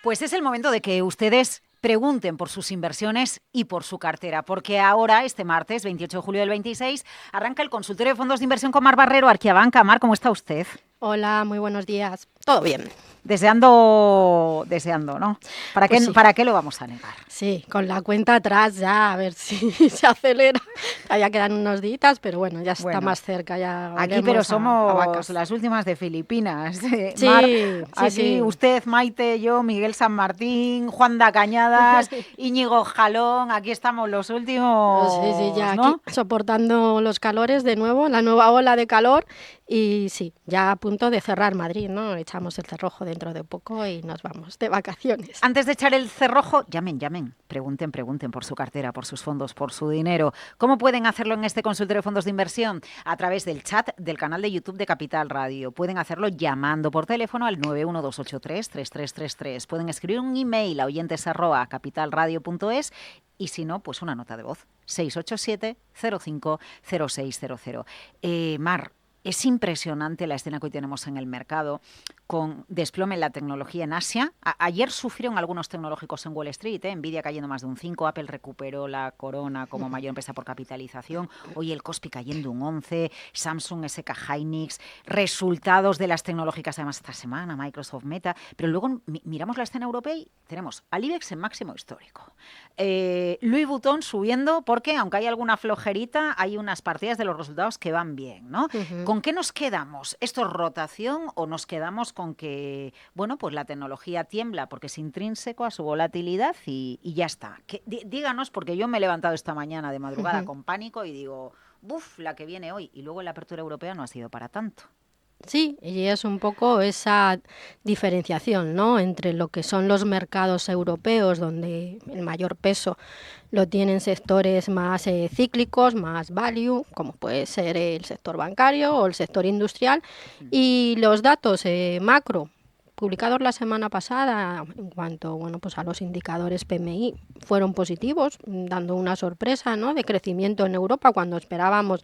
Pues es el momento de que ustedes pregunten por sus inversiones y por su cartera, porque ahora, este martes, 28 de julio del 26, arranca el consultorio de fondos de inversión con Mar Barrero, Arquiabanca. Mar, ¿cómo está usted? Hola, muy buenos días. Todo bien. Deseando, ¿no? Pues sí, ¿Para qué lo vamos a negar? sí, con la cuenta atrás ya, a ver si se acelera. Todavía quedan unos días, pero bueno, ya está Bueno, más cerca, ya aquí, pero olemos a somos vacas. las últimas de Filipinas. Mar, Sí, sí, aquí sí. usted, Maite, yo, Miguel San Martín, Juan da Cañadas, Íñigo Jalón, aquí estamos los Sí, sí, ya últimos, aquí ¿no? soportando los calores de nuevo, la nueva ola de calor y sí, ya a punto de cerrar Madrid, ¿no? Echamos el cerrojo dentro de poco y nos vamos de vacaciones. Antes de echar el cerrojo, llamen. Pregunten por su cartera, por sus fondos, por su dinero. ¿Cómo pueden hacerlo en este consultorio de fondos de inversión? A través del chat del canal de YouTube de Capital Radio. Pueden hacerlo llamando por teléfono al 912833333. Pueden escribir un email a oyentes@capitalradio.es y si no, pues una nota de voz. 687 05 0600. Mar, es impresionante la escena que hoy tenemos en el mercado, con desplome en la tecnología en Asia. Ayer sufrieron algunos tecnológicos en Wall Street, Nvidia cayendo más de un 5%, Apple recuperó la corona como mayor empresa por capitalización, hoy el Kospi cayendo un 11%, Samsung, SK Hynix, resultados de las tecnológicas además esta semana, Microsoft, Meta, pero luego miramos la escena europea y tenemos al IBEX en máximo histórico. Louis Vuitton subiendo porque, aunque hay alguna flojerita, hay unas partidas de los resultados que van bien, ¿no? ¿Con qué nos quedamos? ¿Esto es rotación o nos quedamos con que, bueno, pues la tecnología tiembla porque es intrínseco a su volatilidad y ya está? Díganos, porque yo me he levantado esta mañana de madrugada con pánico y digo, ¡buf!, la que viene hoy. Y luego en la apertura europea no ha sido para tanto. Sí, y es un poco esa diferenciación, ¿no?, entre lo que son los mercados europeos, donde el mayor peso lo tienen sectores más cíclicos, más value, como puede ser el sector bancario o el sector industrial, y los datos macro publicados la semana pasada en cuanto, bueno, pues a los indicadores PMI fueron positivos, dando una sorpresa, ¿no?, de crecimiento en Europa cuando esperábamos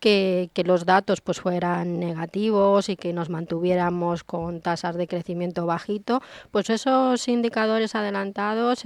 que los datos pues fueran negativos y que nos mantuviéramos con tasas de crecimiento bajito. Pues esos indicadores adelantados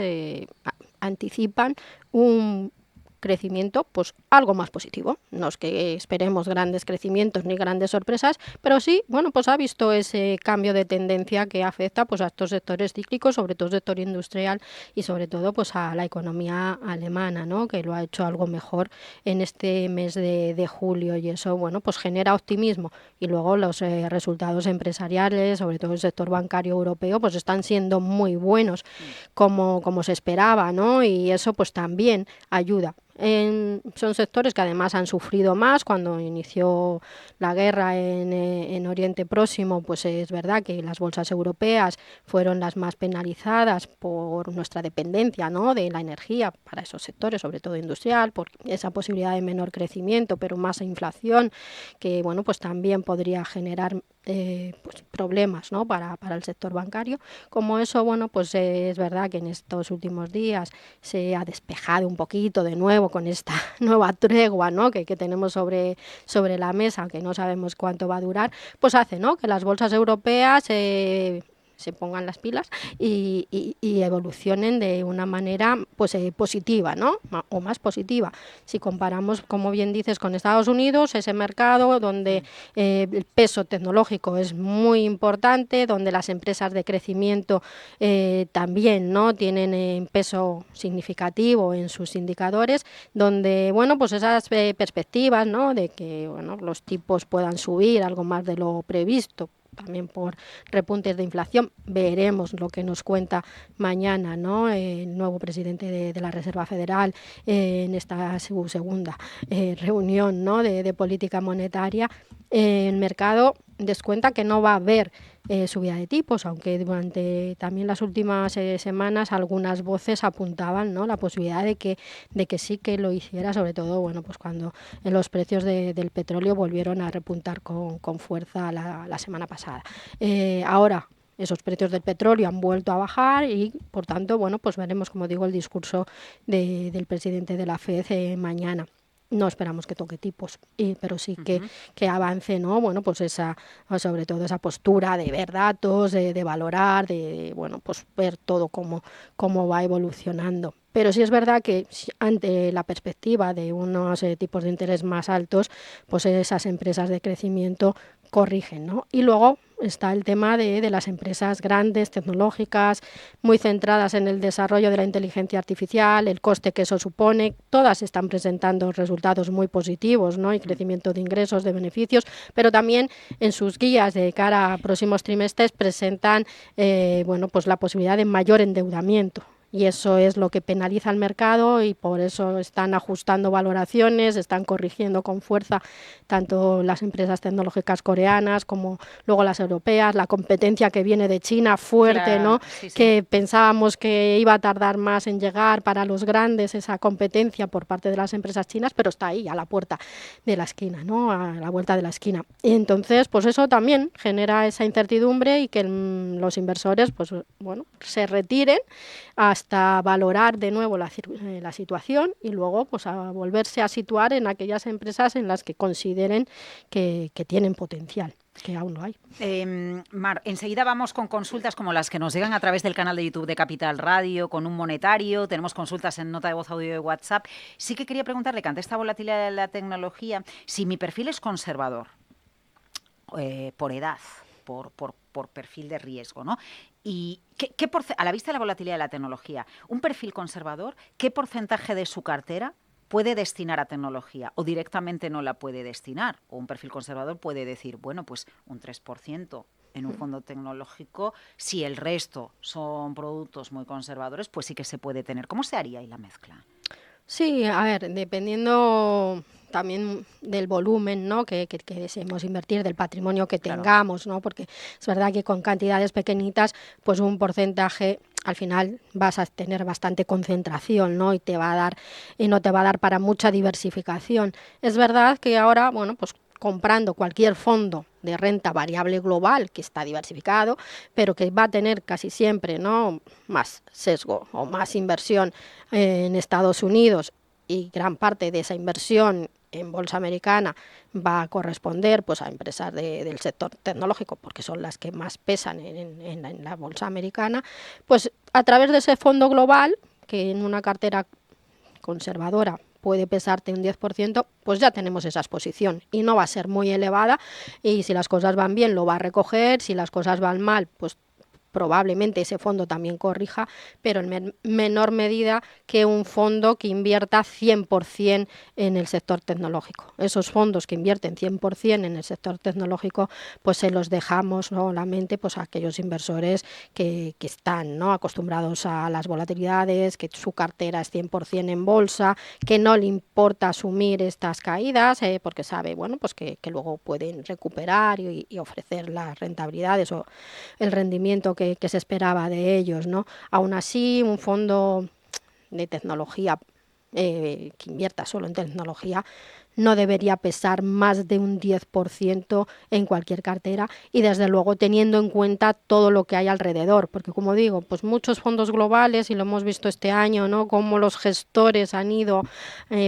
anticipan un crecimiento pues algo más positivo. No es que esperemos grandes crecimientos ni grandes sorpresas, pero sí, bueno, pues ha visto ese cambio de tendencia que afecta pues a estos sectores cíclicos, sobre todo el sector industrial y sobre todo pues a la economía alemana, ¿no?, que lo ha hecho algo mejor en este mes de julio, y eso, bueno, pues genera optimismo. Y luego los resultados empresariales, sobre todo el sector bancario europeo, pues están siendo muy buenos como se esperaba, ¿no?, y eso pues también ayuda. Son sectores que además han sufrido más cuando inició la guerra en Oriente Próximo, pues es verdad que las bolsas europeas fueron las más penalizadas por nuestra dependencia, ¿no?, de la energía para esos sectores, sobre todo industrial, por esa posibilidad de menor crecimiento, pero más inflación, que bueno, pues también podría generar pues problemas, ¿no?, para el sector bancario. Como eso, bueno, pues es verdad que en estos últimos días se ha despejado un poquito de nuevo con esta nueva tregua, ¿no?, que tenemos sobre la mesa, que no sabemos cuánto va a durar, pues hace, ¿no?, que las bolsas europeas se pongan las pilas y evolucionen de una manera pues positiva, ¿no?, o más positiva. Si comparamos, como bien dices, con Estados Unidos, ese mercado donde el peso tecnológico es muy importante, donde las empresas de crecimiento también, ¿no?, tienen peso significativo en sus indicadores, donde, bueno, pues esas perspectivas, ¿no?, de que, bueno, los tipos puedan subir algo más de lo previsto, también por repuntes de inflación. Veremos lo que nos cuenta mañana, ¿no?, el nuevo presidente de la Reserva Federal en esta segunda reunión, ¿no?, de política monetaria. El mercado descuenta que no va a haber subida de tipos, aunque durante también las últimas semanas algunas voces apuntaban, ¿no?, la posibilidad de que sí que lo hiciera, sobre todo, bueno, pues cuando los precios del petróleo volvieron a repuntar con fuerza la semana pasada. Ahora esos precios del petróleo han vuelto a bajar y, por tanto, bueno, pues veremos, como digo, el discurso del presidente de la FED mañana. No esperamos que toque tipos, pero sí Ujú. que avance, ¿no? Bueno, pues sobre todo esa postura de ver datos, de valorar, bueno, pues ver todo cómo va evolucionando. Pero sí es verdad que ante la perspectiva de unos tipos de interés más altos, pues esas empresas de crecimiento corrigen, ¿no? Y luego está el tema de las empresas grandes, tecnológicas, muy centradas en el desarrollo de la inteligencia artificial, el coste que eso supone. Todas están presentando resultados muy positivos, ¿no? Y crecimiento de ingresos, de beneficios, pero también en sus guías de cara a próximos trimestres presentan bueno, pues la posibilidad de mayor endeudamiento. Y eso es lo que penaliza al mercado y por eso están ajustando valoraciones, están corrigiendo con fuerza tanto las empresas tecnológicas coreanas como luego las europeas, la competencia que viene de China fuerte, ¿no? Sí, sí. Que pensábamos que iba a tardar más en llegar para los grandes esa competencia por parte de las empresas chinas, pero está ahí a la puerta de la esquina, ¿no? A la vuelta de la esquina. Y entonces, pues eso también genera esa incertidumbre y que los inversores, pues bueno, se retiren hasta valorar de nuevo la situación y luego pues a volverse a situar en aquellas empresas en las que consideren que tienen potencial, que aún lo hay. Mar, enseguida vamos con consultas como las que nos llegan a través del canal de YouTube de Capital Radio, con un monetario, tenemos consultas en nota de voz, audio de WhatsApp. Sí que quería preguntarle que ante esta volatilidad de la tecnología, si mi perfil es conservador, por edad, por perfil de riesgo, ¿no? Y a la vista de la volatilidad de la tecnología, un perfil conservador, ¿qué porcentaje de su cartera puede destinar a tecnología o directamente no la puede destinar? O un perfil conservador puede decir, bueno, pues un 3% en un fondo tecnológico, si el resto son productos muy conservadores, pues sí que se puede tener. ¿Cómo se haría ahí la mezcla? Sí, a ver, dependiendo también del volumen, ¿no? que deseemos invertir, del patrimonio que Claro. tengamos, ¿no? Porque es verdad que con cantidades pequeñitas, pues un porcentaje al final vas a tener bastante concentración, ¿no? Y no te va a dar para mucha diversificación. Es verdad que ahora, bueno, pues comprando cualquier fondo de renta variable global que está diversificado, pero que va a tener casi siempre, ¿no?, más sesgo o más inversión en Estados Unidos, y gran parte de esa inversión en bolsa americana va a corresponder pues a empresas del sector tecnológico, porque son las que más pesan en la bolsa americana, pues a través de ese fondo global, que en una cartera conservadora puede pesarte un 10%, pues ya tenemos esa exposición y no va a ser muy elevada, y si las cosas van bien lo va a recoger, si las cosas van mal, pues probablemente ese fondo también corrija, pero en menor medida que un fondo que invierta 100% en el sector tecnológico. Esos fondos que invierten 100% en el sector tecnológico, pues se los dejamos solamente pues a aquellos inversores que están, ¿no?, acostumbrados a las volatilidades, que su cartera es 100% en bolsa, que no le importa asumir estas caídas, porque sabe, bueno, pues que luego pueden recuperar y ofrecer las rentabilidades o el rendimiento que se esperaba de ellos, ¿no? Aún así, un fondo de tecnología que invierta solo en tecnología no debería pesar más de un 10% en cualquier cartera, y desde luego teniendo en cuenta todo lo que hay alrededor, porque como digo, pues muchos fondos globales, y lo hemos visto este año, ¿no?, cómo los gestores han ido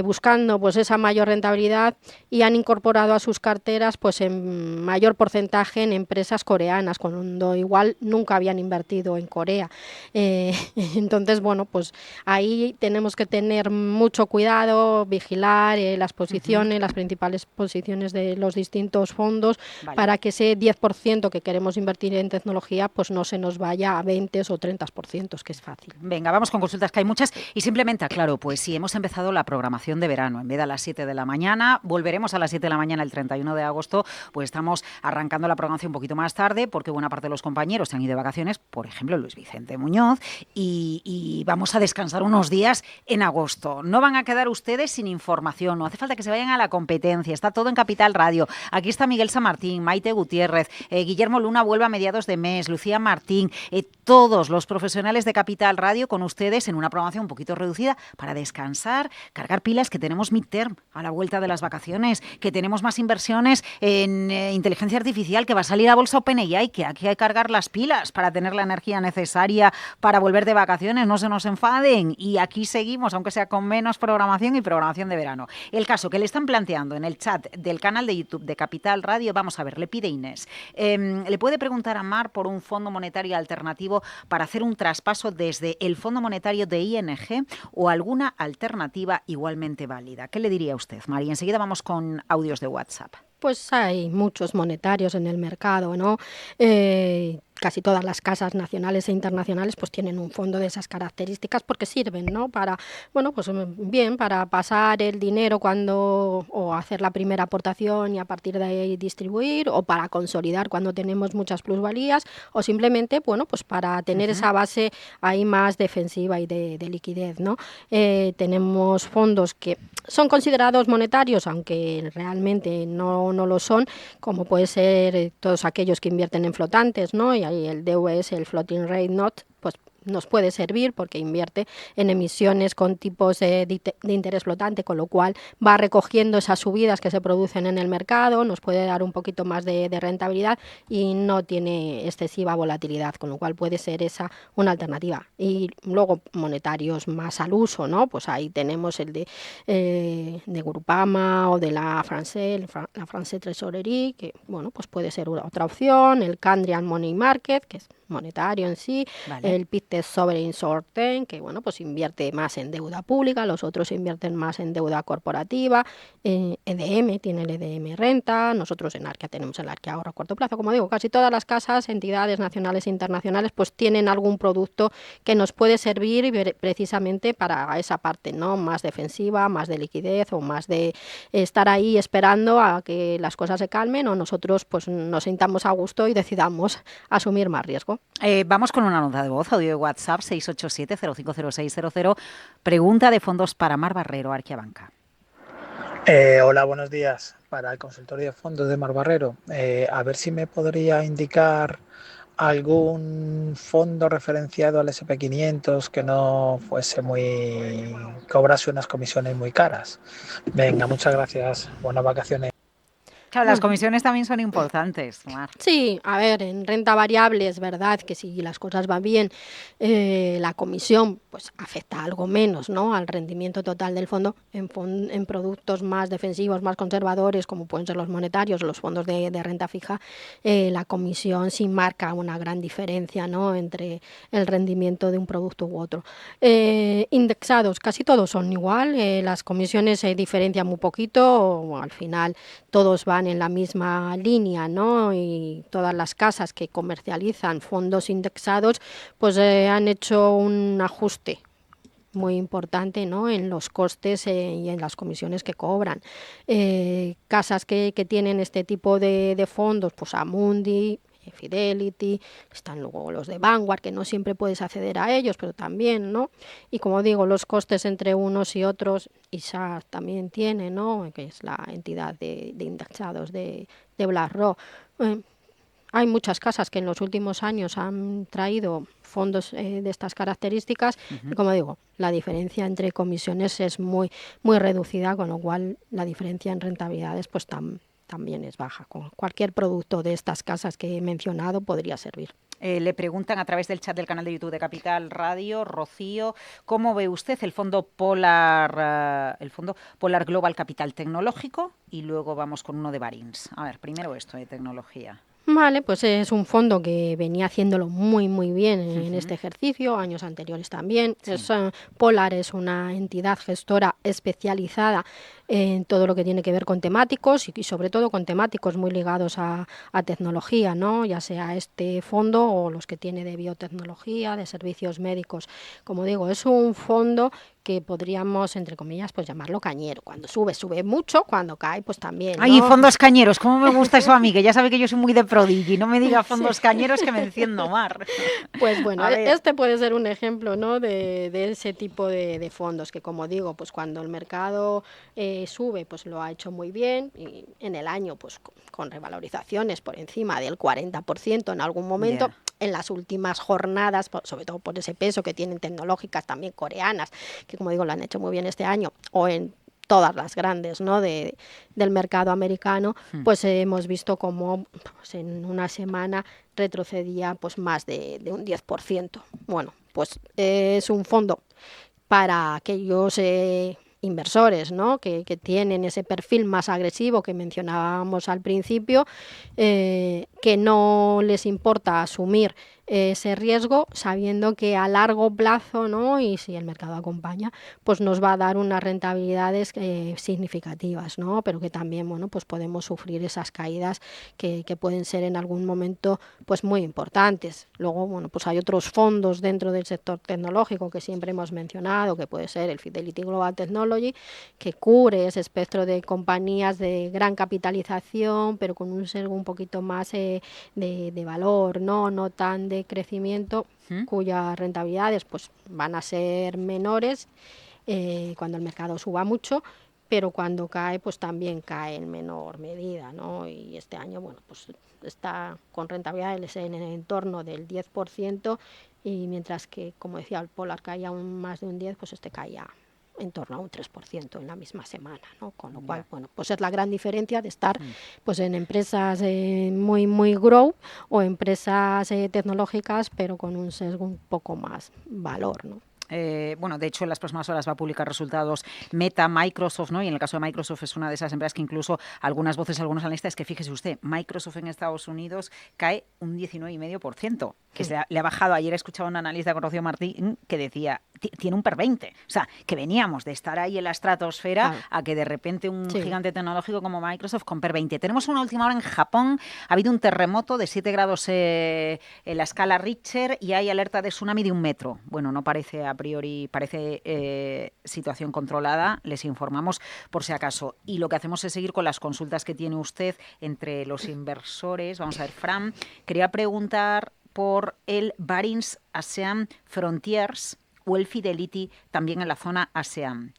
buscando pues esa mayor rentabilidad y han incorporado a sus carteras pues en mayor porcentaje en empresas coreanas, cuando igual nunca habían invertido en Corea. Entonces, bueno, pues ahí tenemos que tener mucho cuidado, vigilar las posiciones, las principales posiciones de los distintos fondos, Vale. para que ese 10% que queremos invertir en tecnología pues no se nos vaya a 20 o 30%, que es fácil. Venga, vamos con consultas, que hay muchas. Y simplemente aclaro, pues si hemos empezado la programación de verano, en vez de a las 7 de la mañana, volveremos a las 7 de la mañana el 31 de agosto, pues estamos arrancando la programación un poquito más tarde, porque buena parte de los compañeros se han ido de vacaciones, por ejemplo Luis Vicente Muñoz, y vamos a descansar unos días en agosto. No van a quedar ustedes sin información, no hace falta que se vayan a la competencia. Está todo en Capital Radio. Aquí está Miguel San Martín, Maite Gutiérrez, Guillermo Luna vuelve a mediados de mes, Lucía Martín, todos los profesionales de Capital Radio con ustedes en una programación un poquito reducida para descansar, cargar pilas, que tenemos midterm a la vuelta de las vacaciones, que tenemos más inversiones en inteligencia artificial, que va a salir a bolsa OpenAI, que aquí hay que cargar las pilas para tener la energía necesaria para volver de vacaciones, no se nos enfaden, y aquí seguimos, aunque sea con menos programación y programación de verano. El caso que le están planteando en el chat del canal de YouTube de Capital Radio, vamos a ver, le pide Inés, le puede preguntar a Mar por un fondo monetario alternativo para hacer un traspaso desde el Fondo Monetario de ING o alguna alternativa igualmente válida. ¿Qué le diría usted, Mar? Y enseguida vamos con audios de WhatsApp. Pues hay muchos monetarios en el mercado, ¿no? Casi todas las casas nacionales e internacionales pues tienen un fondo de esas características porque sirven, ¿no? Para, bueno, pues bien, para pasar el dinero o hacer la primera aportación y a partir de ahí distribuir, o para consolidar cuando tenemos muchas plusvalías, o simplemente, bueno, pues para tener esa base ahí más defensiva y de liquidez, ¿no? Tenemos fondos que son considerados monetarios, aunque realmente no lo son, como puede ser todos aquellos que invierten en flotantes, ¿no? Y ahí el DWS, el Floating Rate Note, pues nos puede servir porque invierte en emisiones con tipos de interés flotante, con lo cual va recogiendo esas subidas que se producen en el mercado, nos puede dar un poquito más de rentabilidad y no tiene excesiva volatilidad, con lo cual puede ser esa una alternativa. Y luego monetarios más al uso, ¿no? Pues ahí tenemos el de Groupama o de la France Trésorerie, que bueno, pues puede ser otra opción, el Candrian Money Market, que es monetario en sí, vale. El Pictet Sovereign Short Term, que bueno, pues invierte más en deuda pública, los otros invierten más en deuda corporativa, EDM tiene el EDM Renta, nosotros en Arquea tenemos el Arquea Ahorro a corto plazo, como digo, casi todas las casas, entidades nacionales e internacionales, pues tienen algún producto que nos puede servir precisamente para esa parte, ¿no? Más defensiva, más de liquidez o más de estar ahí esperando a que las cosas se calmen o nosotros pues nos sintamos a gusto y decidamos asumir más riesgo. Vamos con una nota de voz, audio de WhatsApp 687-050600. Pregunta de fondos para Mar Barrero, Arquea Banca. Hola, buenos días. Para el consultorio de fondos de Mar Barrero, a ver si me podría indicar algún fondo referenciado al SP500 que no fuese cobrase unas comisiones muy caras. Venga, muchas gracias. Buenas vacaciones. Claro, las comisiones también son importantes, Mar. Sí, a ver, en renta variable es verdad que si las cosas van bien, la comisión pues afecta algo menos, ¿no? Al rendimiento total del fondo. En productos más defensivos, más conservadores, como pueden ser los monetarios o los fondos de renta fija, la comisión sí marca una gran diferencia, ¿no? Entre el rendimiento de un producto u otro. Indexados, casi todos son igual, las comisiones se diferencian muy poquito, o al final todos van en la misma línea, ¿no? Y todas las casas que comercializan fondos indexados pues han hecho un ajuste muy importante, ¿no? En los costes y en las comisiones que cobran. Casas que tienen este tipo de fondos, pues Amundi, Fidelity, están luego los de Vanguard, que no siempre puedes acceder a ellos, pero también, ¿no? Y como digo, los costes entre unos y otros, ISAR también tiene, ¿no? Que es la entidad de indexados de BlackRock. Hay muchas casas que en los últimos años han traído fondos de estas características y, como digo, la diferencia entre comisiones es muy reducida, con lo cual la diferencia en rentabilidades pues también es baja. Con cualquier producto de estas casas que he mencionado podría servir. Le preguntan a través del chat del canal de YouTube de Capital Radio, Rocío, ¿cómo ve usted el fondo Polar Global Capital Tecnológico? Y luego vamos con uno de Barings. A ver, primero esto de tecnología. Vale, pues es un fondo que venía haciéndolo muy bien en este ejercicio, años anteriores también. Sí. Polar es una entidad gestora especializada en todo lo que tiene que ver con temáticos y sobre todo con temáticos muy ligados a tecnología, ¿no? Ya sea este fondo o los que tiene de biotecnología, de servicios médicos. Como digo, es un fondo que podríamos, entre comillas, pues llamarlo cañero. Cuando sube mucho, cuando cae, pues también, ¿no? Ay, fondos cañeros, ¿cómo me gusta eso a mí? Que ya sabe que yo soy muy de Prodigy, no me diga fondos cañeros que me enciendo, Mar. Pues bueno, este puede ser un ejemplo, ¿no? de ese tipo de fondos que, como digo, pues cuando el mercado que sube pues lo ha hecho muy bien, y en el año pues con revalorizaciones por encima del 40% en algún momento. Ya. En las últimas jornadas, sobre todo por ese peso que tienen tecnológicas también coreanas, que como digo lo han hecho muy bien este año, o en todas las grandes, ¿no?, del mercado americano, pues hemos visto como pues, en una semana retrocedía pues más de un 10%. Bueno, pues es un fondo para aquellos inversores, ¿no?, que tienen ese perfil más agresivo que mencionábamos al principio, que no les importa asumir ese riesgo, sabiendo que a largo plazo, ¿no?, y si el mercado acompaña, pues nos va a dar unas rentabilidades significativas, ¿no?, pero que también, bueno, pues podemos sufrir esas caídas que pueden ser en algún momento pues muy importantes. Luego, bueno, pues hay otros fondos dentro del sector tecnológico que siempre hemos mencionado, que puede ser el Fidelity Global Technology, que cubre ese espectro de compañías de gran capitalización, pero con un sesgo un poquito más de valor, no tan de crecimiento, cuyas rentabilidades pues van a ser menores cuando el mercado suba mucho, pero cuando cae pues también cae en menor medida, ¿no? Y este año, bueno, pues está con rentabilidades en el entorno del 10%, y mientras que, como decía, el Polar caía aún más de un 10%, pues este caía en torno a un 3% en la misma semana, ¿no? Con lo cual, bueno, pues es la gran diferencia de estar pues en empresas muy grow, o empresas tecnológicas, pero con un sesgo un poco más valor, ¿no? Bueno, de hecho, en las próximas horas va a publicar resultados Meta, Microsoft, ¿no? Y en el caso de Microsoft es una de esas empresas que incluso algunas voces, algunos analistas, que fíjese usted, Microsoft en Estados Unidos cae un 19,5%, que le ha bajado. Ayer escuchaba a un analista con Rocío Martín que decía, tiene un PER 20, o sea, que veníamos de estar ahí en la estratosfera a que de repente un gigante tecnológico como Microsoft con PER 20. Tenemos una última hora en Japón, ha habido un terremoto de 7 grados en la escala Richter y hay alerta de tsunami de 1 metro. Bueno, no parece a priori, parece situación controlada, les informamos por si acaso. Y lo que hacemos es seguir con las consultas que tiene usted entre los inversores. Vamos a ver, Fran, quería preguntar por el Barings ASEAN Frontiers o el Fidelity también en la zona ASEAN.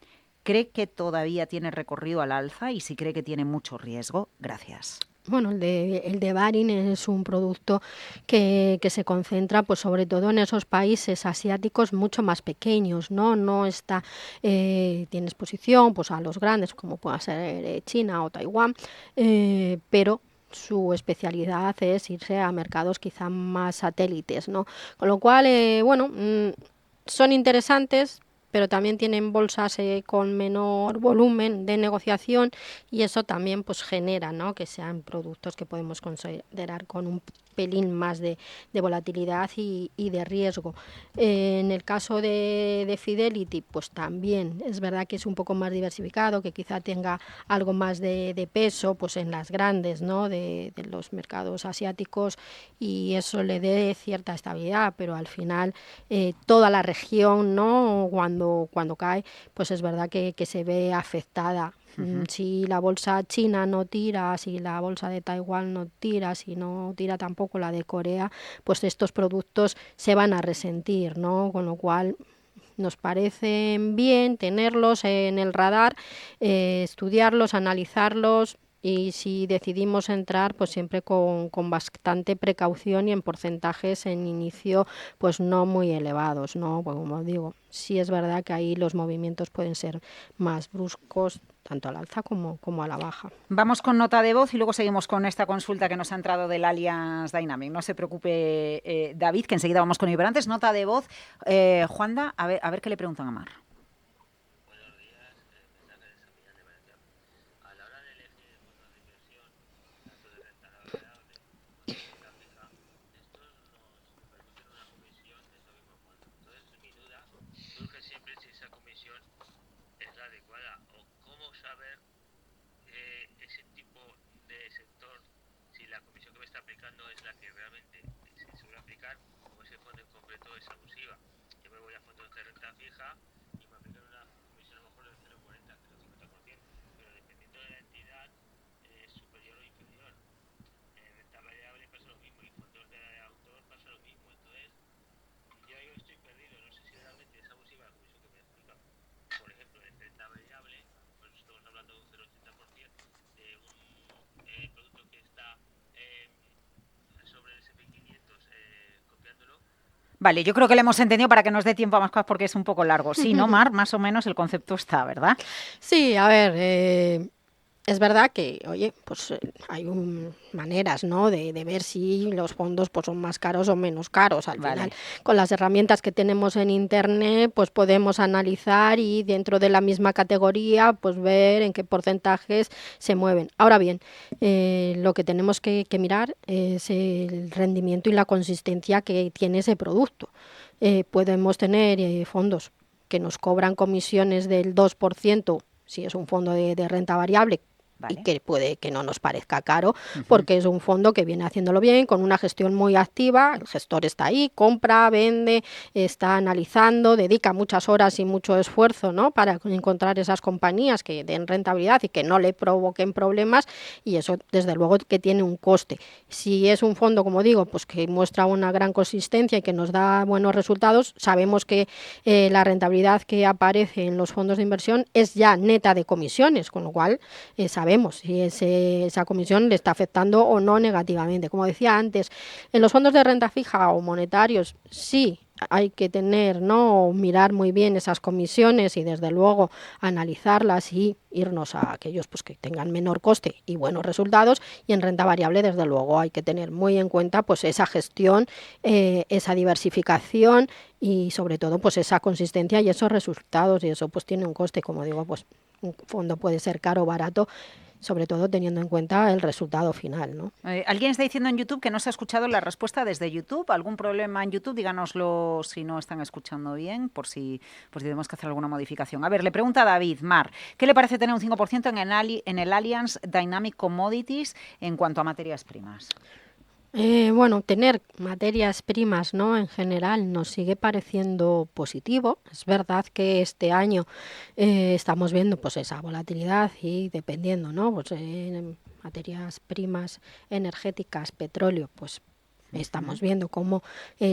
¿Cree que todavía tiene recorrido al alza y si cree que tiene mucho riesgo? Gracias. Bueno, el de Baring es un producto que se concentra pues sobre todo en esos países asiáticos mucho más pequeños, no está tiene exposición pues a los grandes como pueda ser China o Taiwán, pero su especialidad es irse a mercados quizá más satélites, ¿no? Con lo cual, son interesantes, pero también tienen bolsas con menor volumen de negociación, y eso también pues genera, ¿no?, que sean productos que podemos considerar con un pelín más de volatilidad y de riesgo. En el caso de Fidelity, pues también es verdad que es un poco más diversificado, que quizá tenga algo más de peso pues en las grandes, ¿no?, de los mercados asiáticos, y eso le dé cierta estabilidad, pero al final toda la región, ¿no?, cuando cae, pues es verdad que se ve afectada. Si la bolsa china no tira, si la bolsa de Taiwán no tira, si no tira tampoco la de Corea, pues estos productos se van a resentir, ¿no? Con lo cual nos parecen bien tenerlos en el radar, estudiarlos, analizarlos, y si decidimos entrar, pues siempre con bastante precaución y en porcentajes en inicio pues no muy elevados, ¿no? Pues como digo, sí es verdad que ahí los movimientos pueden ser más bruscos, tanto al alza como a la baja. Vamos con nota de voz y luego seguimos con esta consulta que nos ha entrado del Allianz Dynamic. No se preocupe, David, que enseguida vamos con ello. Pero antes, nota de voz. Juanda, a ver qué le preguntan a Mar. Vale, yo creo que lo hemos entendido para que nos dé tiempo a más cosas porque es un poco largo. Sí, ¿no, Mar? Más o menos el concepto está, ¿verdad? Sí, a ver, es verdad que, oye, pues hay maneras, ¿no?, de ver si los fondos pues son más caros o menos caros. Al Vale. final, con las herramientas que tenemos en Internet, pues podemos analizar y dentro de la misma categoría, pues ver en qué porcentajes se mueven. Ahora bien, lo que tenemos que mirar es el rendimiento y la consistencia que tiene ese producto. Podemos tener fondos que nos cobran comisiones del 2% si es un fondo de renta variable, y Vale. que puede que no nos parezca caro, porque es un fondo que viene haciéndolo bien, con una gestión muy activa. El gestor está ahí, compra, vende, está analizando, dedica muchas horas y mucho esfuerzo, ¿no?, para encontrar esas compañías que den rentabilidad y que no le provoquen problemas, y eso desde luego que tiene un coste. Si es un fondo, como digo, pues que muestra una gran consistencia y que nos da buenos resultados, sabemos que la rentabilidad que aparece en los fondos de inversión es ya neta de comisiones, con lo cual sabemos si esa comisión le está afectando o no negativamente. Como decía antes, en los fondos de renta fija o monetarios sí hay que tener, ¿no?, mirar muy bien esas comisiones y desde luego analizarlas y irnos a aquellos pues que tengan menor coste y buenos resultados. Y en renta variable desde luego hay que tener muy en cuenta pues esa gestión, esa diversificación y sobre todo pues esa consistencia y esos resultados, y eso pues tiene un coste. Como digo, pues un fondo puede ser caro o barato, sobre todo teniendo en cuenta el resultado final, ¿no? Alguien está diciendo en YouTube que no se ha escuchado la respuesta desde YouTube. ¿Algún problema en YouTube? Díganoslo si no están escuchando bien, por si tenemos que hacer alguna modificación. A ver, le pregunta a David, Mar, ¿qué le parece tener un 5% en el Allianz Dynamic Commodities en cuanto a materias primas? Bueno, tener materias primas, ¿no?, en general nos sigue pareciendo positivo. Es verdad que este año estamos viendo pues esa volatilidad y dependiendo, ¿no?, pues materias primas energéticas, petróleo, pues estamos viendo cómo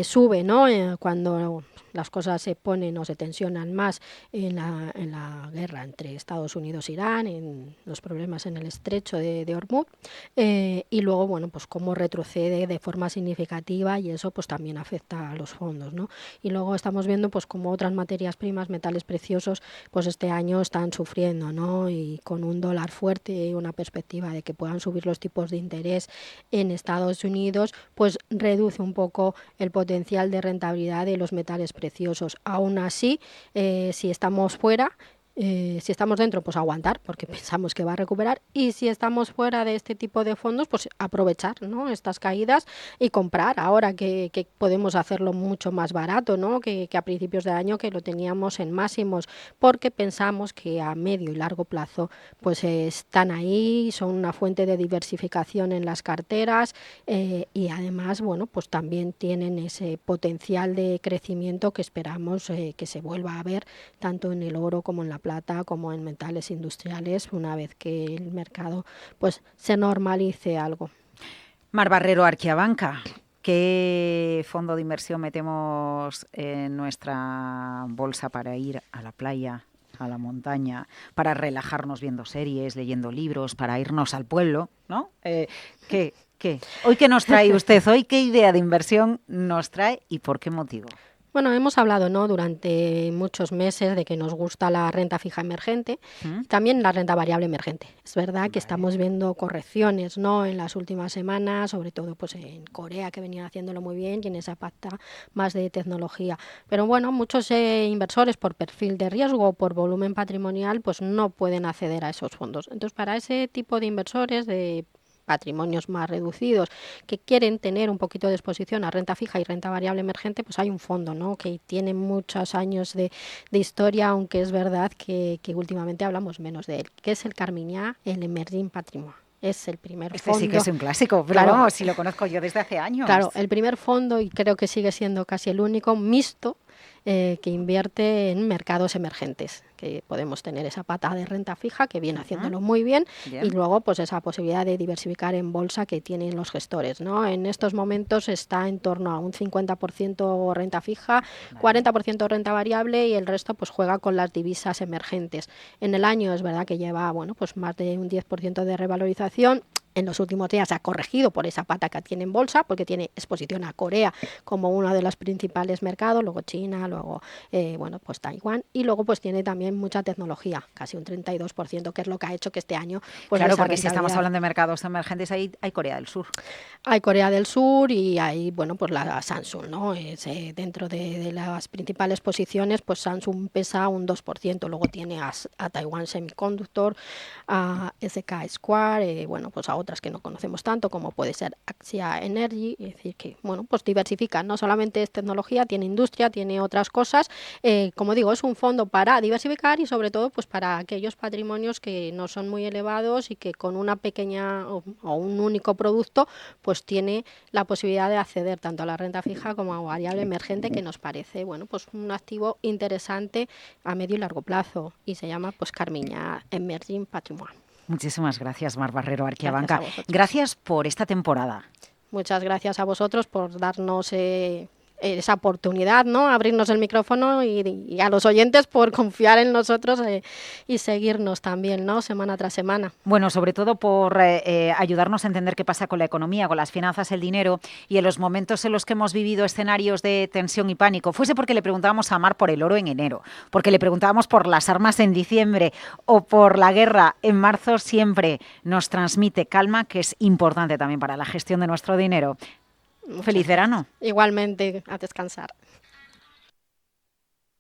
sube, ¿no?, cuando las cosas se ponen o se tensionan más en la guerra entre Estados Unidos e Irán, en los problemas en el estrecho de Hormuz, y luego, bueno, pues cómo retrocede de forma significativa, y eso pues también afecta a los fondos, ¿no? Y luego estamos viendo pues cómo otras materias primas, metales preciosos, pues este año están sufriendo, ¿no?, y con un dólar fuerte y una perspectiva de que puedan subir los tipos de interés en Estados Unidos, pues reduce un poco el potencial de rentabilidad de los metales preciosos. Aún así, si estamos fuera, si estamos dentro, pues aguantar, porque pensamos que va a recuperar, y si estamos fuera de este tipo de fondos, pues aprovechar, ¿no?, estas caídas y comprar ahora que podemos hacerlo mucho más barato, ¿no?, que a principios de año, que lo teníamos en máximos, porque pensamos que a medio y largo plazo pues están ahí, son una fuente de diversificación en las carteras, y además, bueno, pues también tienen ese potencial de crecimiento que esperamos que se vuelva a ver tanto en el oro como en la plata, como en metales industriales, una vez que el mercado pues se normalice algo. Mar Barrero, Arquiabanca, ¿qué fondo de inversión metemos en nuestra bolsa para ir a la playa, a la montaña, para relajarnos viendo series, leyendo libros, para irnos al pueblo, ¿no? ¿Qué? ¿Hoy qué nos trae usted? ¿Hoy qué idea de inversión nos trae y por qué motivo? Bueno, hemos hablado, ¿no?, durante muchos meses de que nos gusta la renta fija emergente y también la renta variable emergente. Es verdad que estamos viendo correcciones, ¿no?, en las últimas semanas, sobre todo pues en Corea, que venían haciéndolo muy bien, y en esa pata más de tecnología. Pero bueno, muchos inversores por perfil de riesgo o por volumen patrimonial pues no pueden acceder a esos fondos. Entonces, para ese tipo de inversores de patrimonios más reducidos, que quieren tener un poquito de exposición a renta fija y renta variable emergente, pues hay un fondo, ¿no?, que tiene muchos años de historia, aunque es verdad que últimamente hablamos menos de él, que es el Carmignac, el Emerging Patrimoine. Es el primer fondo. Sí que es un clásico, pero claro, vamos, si lo conozco yo desde hace años. Claro, el primer fondo, y creo que sigue siendo casi el único mixto que invierte en mercados emergentes, que podemos tener esa pata de renta fija que viene haciéndolo muy bien, y luego pues esa posibilidad de diversificar en bolsa que tienen los gestores, ¿no? En estos momentos está en torno a un 50% renta fija, 40% renta variable, y el resto pues juega con las divisas emergentes. En el año es verdad que lleva, bueno, pues más de un 10% de revalorización. en los últimos días ha corregido por esa pata que tiene en bolsa, porque tiene exposición a Corea como uno de los principales mercados, luego China, luego pues Taiwán, y luego pues tiene también mucha tecnología, casi un 32%, que es lo que ha hecho que este año pues claro, esa porque si estamos rentabilidad. hablando de mercados emergentes, hay Corea del Sur. Hay Corea del Sur y hay, bueno, pues la Samsung, ¿no? Dentro de las principales posiciones, pues Samsung pesa un 2%, luego tiene a Taiwan Semiconductor, a SK Square, bueno, pues a otras que no conocemos tanto, como puede ser Axia Energy, es decir, que, bueno, pues diversifican, no solamente es tecnología, tiene industria, tiene otras cosas, como digo, es un fondo para diversificar y sobre todo, pues para aquellos patrimonios que no son muy elevados y que con una pequeña o un único producto, pues tiene la posibilidad de acceder tanto a la renta fija como a variable emergente, que nos parece, bueno, pues un activo interesante a medio y largo plazo, y se llama pues Carmiña Emerging Patrimoine. Muchísimas gracias, Mar Barrero, Gracias Arquiabanca. a vosotros. Gracias por esta temporada. Muchas gracias a vosotros por darnos esa oportunidad, ¿no? Abrirnos el micrófono y a los oyentes por confiar en nosotros y seguirnos también, ¿no? Semana tras semana. Bueno, sobre todo por ayudarnos a entender qué pasa con la economía, con las finanzas, el dinero, y en los momentos en los que hemos vivido escenarios de tensión y pánico, fuese porque le preguntábamos a Mar por el oro en enero, porque le preguntábamos por las armas en diciembre o por la guerra en marzo, siempre nos transmite calma, que es importante también para la gestión de nuestro dinero. Feliz verano. Igualmente, a descansar.